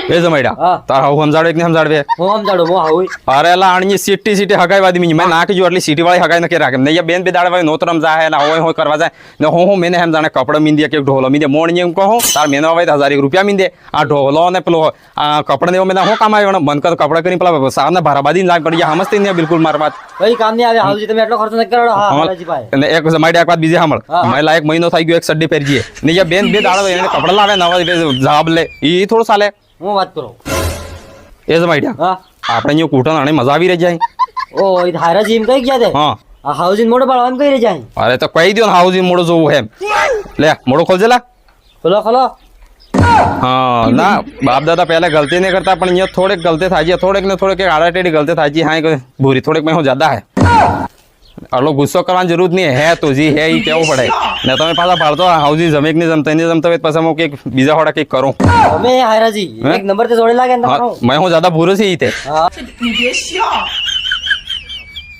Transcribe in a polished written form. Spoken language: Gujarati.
એ જમાડ્યા તાર હાવ સમજાડે કે સમજાડવે હું સમજાડો મો હાવ અરે લા આણી સીટી હગાઈ વાદી મી મેં નાખી જો એટલી સીટી વાળી હગાઈ નકે રાખે ને બેન બે દાડ વાળી નોતરમ જાહે ને હોય કરવા જાય ને હું મેને એમ જાણે કપડા મીંદે કે ઢોલો મીંદે મોણ એમ કહું તાર મેનો આવે 1000 રૂપિયા મીંદે આ ઢોલો ને પેલો આ કપડા ને મેં હું કામ આવ્યો મન કર કપડા કરી પેલા સામને ભારાબાદી લાગ પડી સમજતી નહીં બિલકુલ માર વાત કઈ કામ નહીં આવે હાવજી તમે એટલો ખર્ચો ન કરો હા હાલાજી ભાઈ ને એક જમાડ્યા એક વાત બીજી સાંભળ મેલા એક મહિનો થઈ ગયો એક સડ્ડી પહેરજીએ ને યા બેન બે દાડ એને કપડા લાવે નવા જવાબ લે ઈ થોડું ચાલે હું વાત કરો એ જમાડ્યા આપણે અહીંયા કૂટણ આણે મજા આવી રહી જાય ઓ એ હારાજી એમ કઈ ગયા દે હા આ હાઉજી મોડો પાડવા એમ કઈ રહી જાય અરે તો કહી દો ને હાઉજી મોડો જોવું એમ લે મોડો ખોલજે લા ખોલો હા ના બાપ દાદા પહેલા ગલતી નહીં કરતા પણ અહીંયા થોડીક ગલતી થાય છે થોડીક ને થોડીક આડા ટેડી ગલતી થાય છે હા ભૂરી થોડીક મેં હું જ્યાદા હે આટલો ગુસ્સો કરવાની જરૂર નહીં હે તો જી હે એ કેવું પડે ને તમે પાછા પાડતો હાઉજી જમે કે નહીં જમતા નહીં જમતા હોય પછી હું કંઈક બીજા હોડા કંઈક કરું અમે હારાજી એક નંબર તે જોડે લાગે ને મેં હું જ્યાદા ભૂરો છે ઈ તે હા